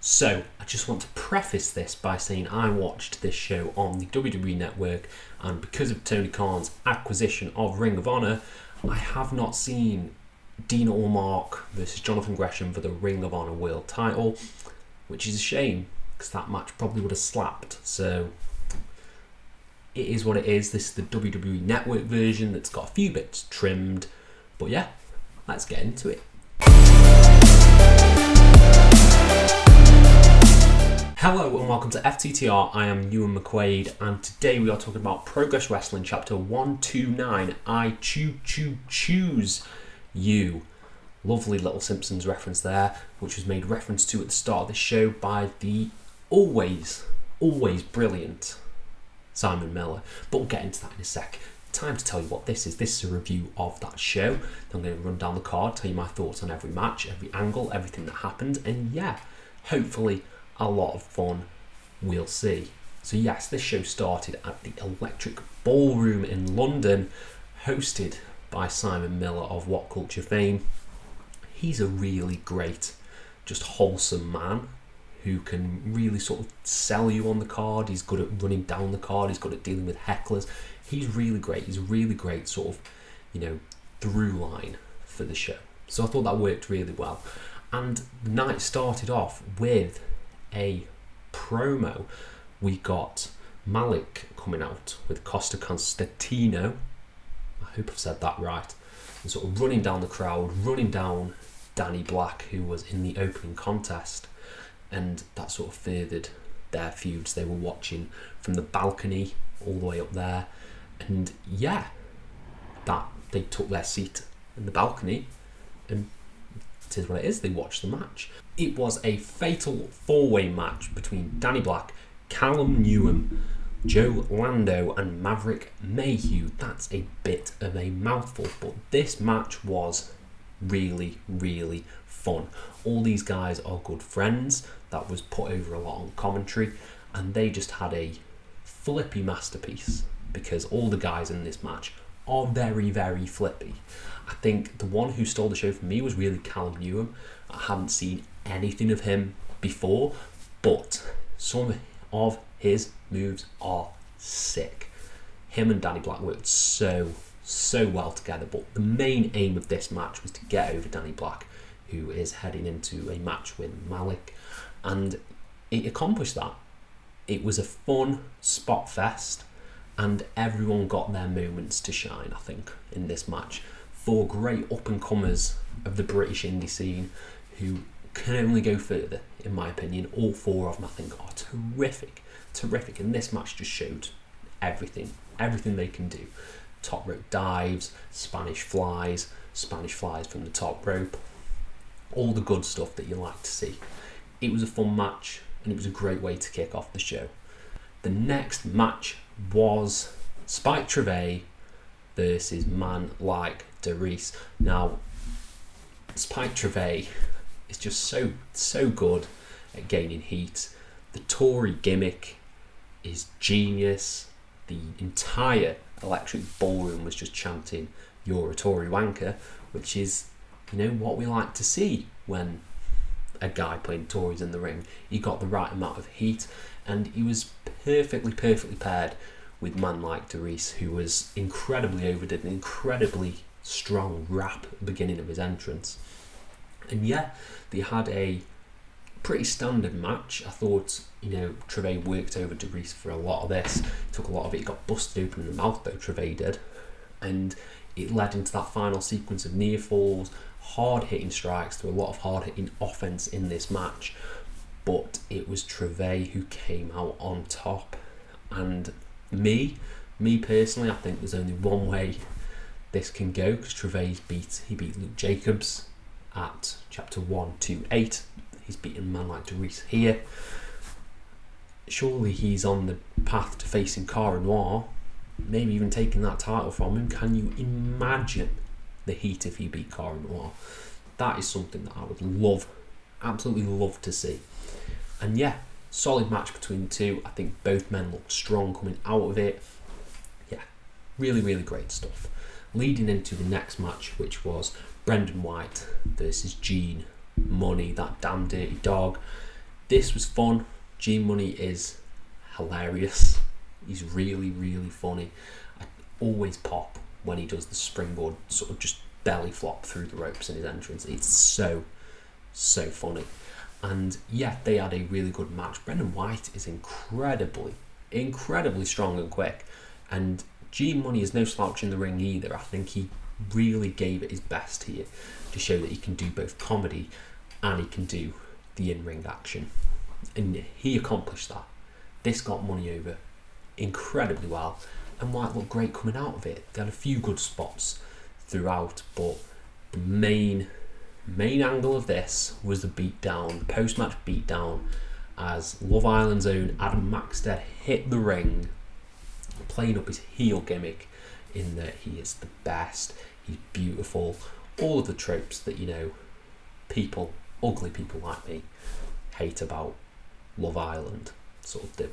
So, I just want to preface this by saying I watched this show on the WWE Network, and because of Tony Khan's acquisition of Ring of Honor, I have not seen Dean Allmark versus Jonathan Gresham for the Ring of Honor World title, which is a shame, because that match probably would have slapped. So, it is what it is. This is the WWE Network version that's got a few bits trimmed, but yeah, let's get into it. Hello and welcome to FTTR. I am Ewan McQuaid, and today we are talking about Progress Wrestling Chapter 129. I Choo-Choo-Choose you. Lovely little Simpsons reference there, which was made reference to at the start of the show by the always brilliant Simon Miller. But we'll get into that in a sec. Time to tell you what this is. This is a review of that show. I'm going to run down the card, tell you my thoughts on every match, every angle, everything that happened, and yeah, hopefully a lot of fun we'll see. So yes, this show started at the Electric Ballroom in London, hosted by Simon Miller of What Culture fame. He's a really great, just wholesome man who can really sort of sell you on the card. He's good at running down the card. He's good at dealing with hecklers. He's really great. He's a really great sort of, through line for the show. So I thought that worked really well. And the night started off with a promo. We got Malik coming out with Costa Constantino. I hope I've said that right. And sort of running down the crowd, running down Danny Black, who was in the opening contest. And that sort of furthered their feuds. They were watching from the balcony all the way up there. And yeah, that they took their seat in the balcony, and it is what it is. They watched the match. It was a fatal four-way match between Danny Black, Callum Newham, Joe Lando and Maverick Mayhew. That's a bit of a mouthful, but this match was really fun. All these guys are good friends. That was put over a lot on commentary, and they just had a flippy masterpiece, because all the guys in this match are very flippy. I think the one who stole the show for me was really Callum Newham. I hadn't seen anything of him before, but some of his moves are sick. Him and Danny Black worked so well together, but the main aim of this match was to get over Danny Black, who is heading into a match with Malik, and it accomplished that. It was a fun spot fest, and everyone got their moments to shine, I think, in this match. Four great up-and-comers of the British indie scene who can only go further, in my opinion. All four of them, I think, are terrific, and this match just showed everything they can do. Top rope dives, Spanish flies from the top rope, all the good stuff that you like to see. It was a fun match, and it was a great way to kick off the show. The next match was Spike Treve versus man like Darice. Now, Spike Treve is just so good at gaining heat. The Tory gimmick is genius. The entire Electric Ballroom was just chanting, "You're a Tory wanker," which is, what we like to see when a guy playing Tories in the ring. He got the right amount of heat, and he was perfectly paired with man like Darice, who was incredibly overdid, an incredibly strong rap at the beginning of his entrance. And yeah, they had a pretty standard match. I thought, Treve worked over Darice for a lot of this. He took a lot of it. He got busted open in the mouth, though, Treve did. And it led into that final sequence of near falls, hard-hitting strikes. There were a lot of hard-hitting offense in this match. But it was Treve who came out on top. And me personally, I think there's only one way this can go, because Treve beat Luke Jacobs at Chapter 128. He's beaten a man like Darice here. Surely he's on the path to facing Noir, maybe even taking that title from him. Can you imagine the heat if he beat Noir? That is something that I would absolutely love to see. And yeah, solid match between the two. I think both men looked strong coming out of it. Yeah, really great stuff. Leading into the next match, which was Brendan White versus Gene Money, that damn dirty dog. This was fun. G-Money is hilarious. He's really, really funny. I always pop when he does the springboard, sort of just belly flop through the ropes in his entrance. It's so funny. And yeah, they had a really good match. Brendan White is incredibly strong and quick. And G-Money is no slouch in the ring either. I think he really gave it his best here to show that he can do both comedy and he can do the in-ring action. And he accomplished that. This got Money over incredibly well. And White looked great coming out of it. They had a few good spots throughout, but the main angle of this was the beatdown, the post-match beatdown, as Love Island's own Adam Maxted hit the ring, playing up his heel gimmick in that he is the best, he's beautiful, all of the tropes that, you know, ugly people like me hate about Love Island, sort of the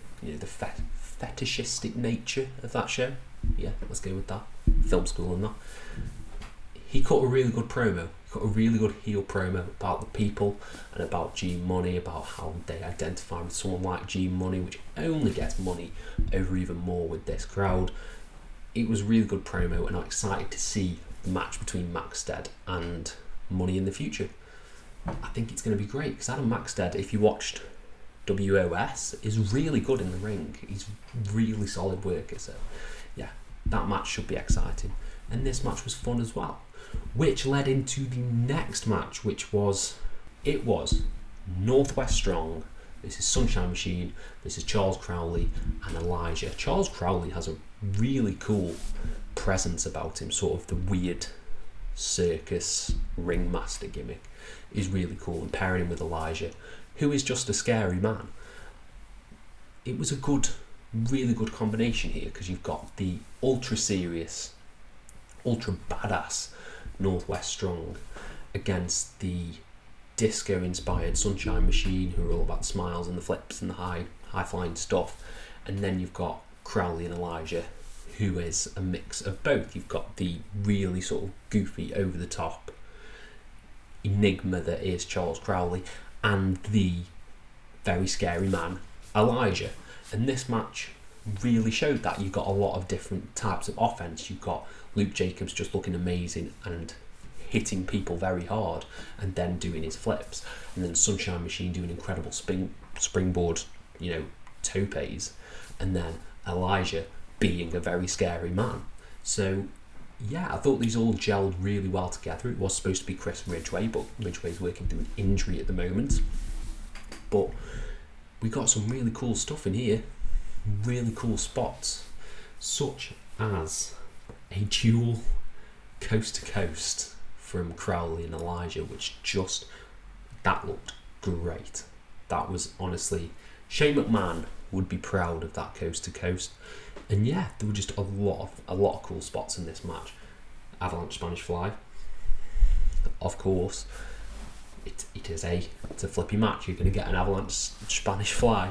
fetishistic nature of that show. Yeah, let's go with that. Film school and that. He cut a really good promo. He cut a really good heel promo about the people and about G-Money, about how they identify with someone like G-Money, which only gets Money over even more with this crowd. It was a really good promo, and I'm excited to see the match between Maxted and Money in the future. I think it's going to be great, because Adam Maxted, if you watched WOS, is really good in the ring. He's really solid worker, so yeah, that match should be exciting. And this match was fun as well, which led into the next match, which was Northwest Strong. This is Sunshine Machine, this is Charles Crowley and Elijah. Charles Crowley has a really cool presence about him, sort of the weird circus ringmaster gimmick is really cool, and pairing him with Elijah, who is just a scary man. It was a really good combination here, because you've got the ultra serious, ultra badass Northwest Strong against the disco inspired Sunshine Machine, who are all about the smiles and the flips and the high flying stuff. And then you've got Crowley and Elijah, who is a mix of both. You've got the really sort of goofy, over the top enigma that is Charles Crowley, and the very scary man Elijah. And this match really showed that. You've got a lot of different types of offense. You've got Luke Jacobs just looking amazing and hitting people very hard and then doing his flips, and then Sunshine Machine doing incredible springboard, topes, and then Elijah being a very scary man. So yeah, I thought these all gelled really well together. It was supposed to be Chris Ridgway, but Ridgway's working through an injury at the moment. But we got some really cool stuff in here, really cool spots, such as a dual coast to coast from Crowley and Elijah, that looked great. That was honestly, Shane McMahon would be proud of that coast to coast. And yeah, there were just a lot of cool spots in this match. Avalanche Spanish Fly, of course. It's a flippy match. You're going to get an Avalanche Spanish Fly,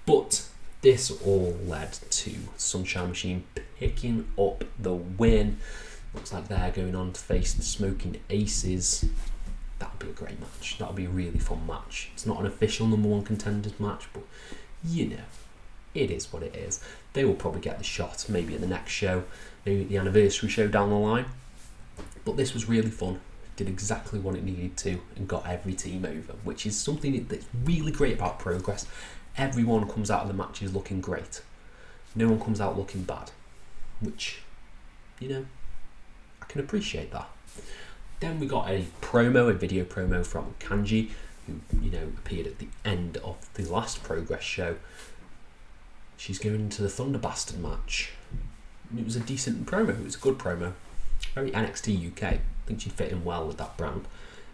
but this all led to Sunshine Machine picking up the win. Looks like they're going on to face the Smoking Aces. That'll be a great match. That'll be a really fun match. It's not an official number one contenders match, but it is what it is. They will probably get the shot, maybe at the next show, maybe at the anniversary show down the line. But this was really fun. Did exactly what it needed to and got every team over, which is something that's really great about Progress. Everyone comes out of the matches looking great. No one comes out looking bad, which, I can appreciate that. Then we got a video promo from Kanji, who, appeared at the end of the last Progress show. She's going into the Thunder Bastard match. It was a decent promo. It was a good promo. Very NXT UK. I think she'd fit in well with that brand.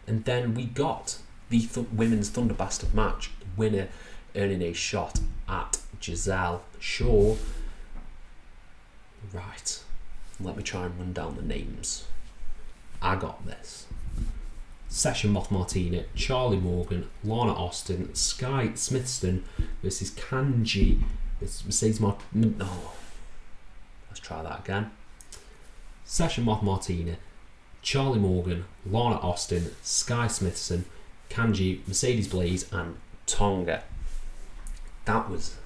And then we got the women's Thunder Bastard match. The winner earning a shot at Giselle Shaw. Right. Let me try and run down the names. I got this. Session Moth Martina, Charlie Morgan, Lana Austin, Sky Smithson versus Kanji. Mercedes Martin. Oh, let's try that again. Session Moth Martina, Charlie Morgan, Lana Austin, Sky Smithson, Kanji, Mercedes Blaze, and Tonga. That was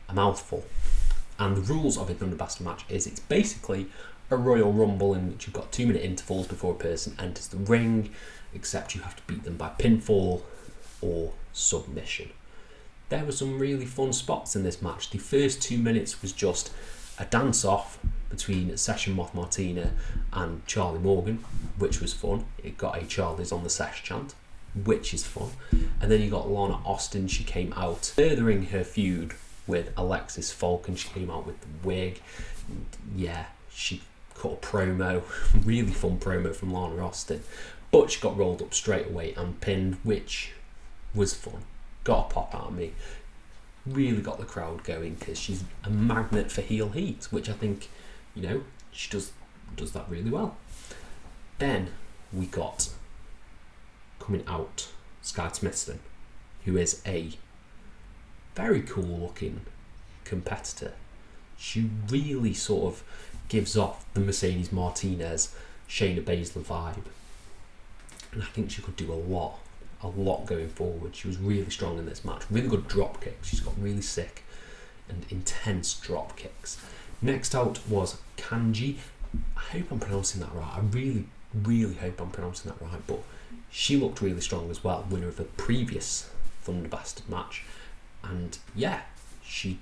a mouthful. And the rules of a Thunderbastard match is it's basically a Royal Rumble in which you've got 2-minute intervals before a person enters the ring, except you have to beat them by pinfall or submission. There were some really fun spots in this match. The first 2 minutes was just a dance-off between Session Moth Martina and Charlie Morgan, which was fun. It got a Charlie's on the Sesh chant, which is fun. And then you got Lana Austin. She came out furthering her feud with Alexis Falcon. She came out with the wig. And yeah, she cut a promo, really fun promo from Lana Austin. But she got rolled up straight away and pinned, which was fun. Got a pop out of me. Really got the crowd going because she's a magnet for heel heat, which I think, she does that really well. Then we got coming out Sky Smithson, who is a very cool looking competitor. She really sort of gives off the Mercedes Martinez, Shayna Baszler vibe, and I think she could do a lot going forward. She was really strong in this match. Really good drop kicks. She's got really sick and intense drop kicks. Next out was Kanji. I hope I'm pronouncing that right. I really, really hope I'm pronouncing that right. But she looked really strong as well. Winner of the previous Thunderbastard match. And yeah, she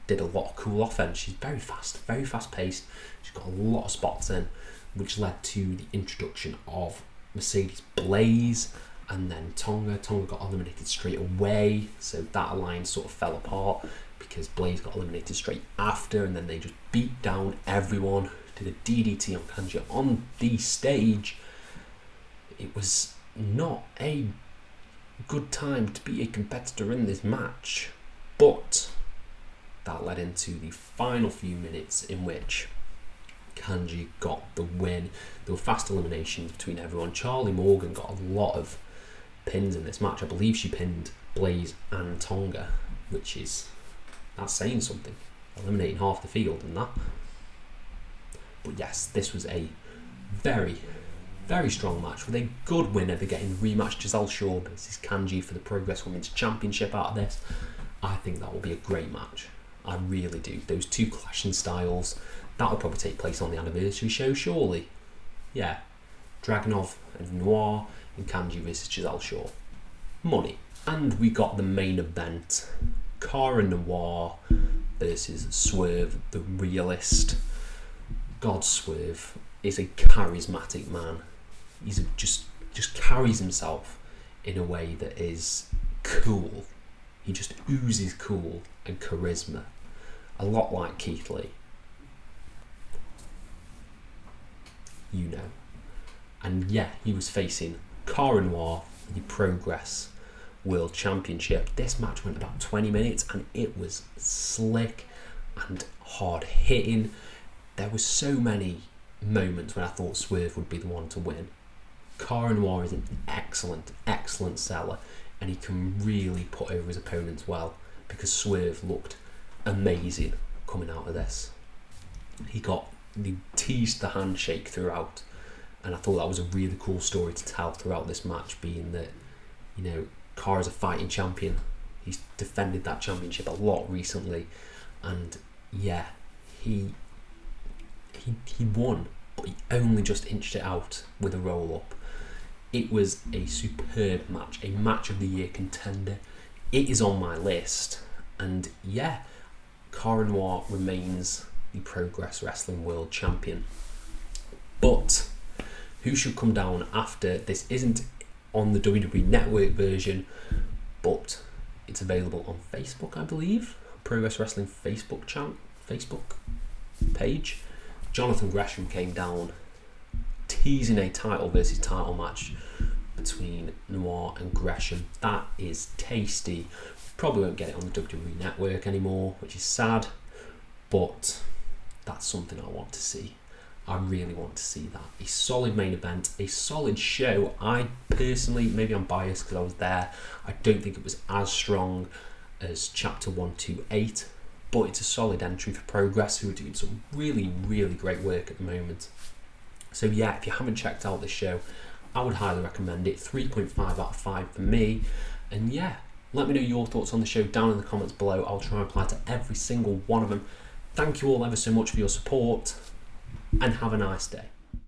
did a lot of cool offense. She's very fast paced. She's got a lot of spots in, which led to the introduction of Mercedes Blaze. And then Tonga got eliminated straight away, so that alliance sort of fell apart because Blaze got eliminated straight after, and then they just beat down everyone, did a DDT on Kanji on the stage. It was not a good time to be a competitor in this match, but that led into the final few minutes in which Kanji got the win. There were fast eliminations between everyone. Charlie Morgan got a lot of pins in this match. I believe she pinned Blaze and Tonga, that's saying something, eliminating half the field and that. But yes, this was a very, very strong match with a good winner. They're getting rematch Giselle Shaw versus Kanji for the Progress Women's Championship out of this. I think that will be a great match. I really do. Those two clashing styles, that will probably take place on the anniversary show, surely. Yeah, Dragunov and Noir and Kanji versus Giselle Shaw. Money. And we got the main event. Cara Noir versus Swerve, the realist. God, Swerve is a charismatic man. He's just carries himself in a way that is cool. He just oozes cool and charisma. A lot like Keith Lee. And yeah, he was facing Cara Noir in the Progress World Championship. This match went about 20 minutes and it was slick and hard hitting. There were so many moments when I thought Swerve would be the one to win. Cara Noir is an excellent seller, and he can really put over his opponents well because Swerve looked amazing coming out of this. He teased the handshake throughout, and I thought that was a really cool story to tell throughout this match, being that, Cara's a fighting champion. He's defended that championship a lot recently, and yeah, he won, but he only just inched it out with a roll-up. It was a superb match, a match of the year contender. It is on my list, and yeah, Cara Noir remains the Progress Wrestling World Champion. But who should come down after? This isn't on the WWE Network version, but it's available on Facebook, I believe. Progress Wrestling Facebook page. Jonathan Gresham came down, teasing a title versus title match between Noir and Gresham. That is tasty. Probably won't get it on the WWE Network anymore, which is sad, but that's something I want to see. I really want to see that. A solid main event, a solid show. I personally, maybe I'm biased because I was there, I don't think it was as strong as Chapter 128, but it's a solid entry for Progress, who are doing some really, really great work at the moment. So yeah, if you haven't checked out this show, I would highly recommend it. 3.5 out of 5 for me. And yeah, let me know your thoughts on the show down in the comments below. I'll try and reply to every single one of them. Thank you all ever so much for your support, and have a nice day.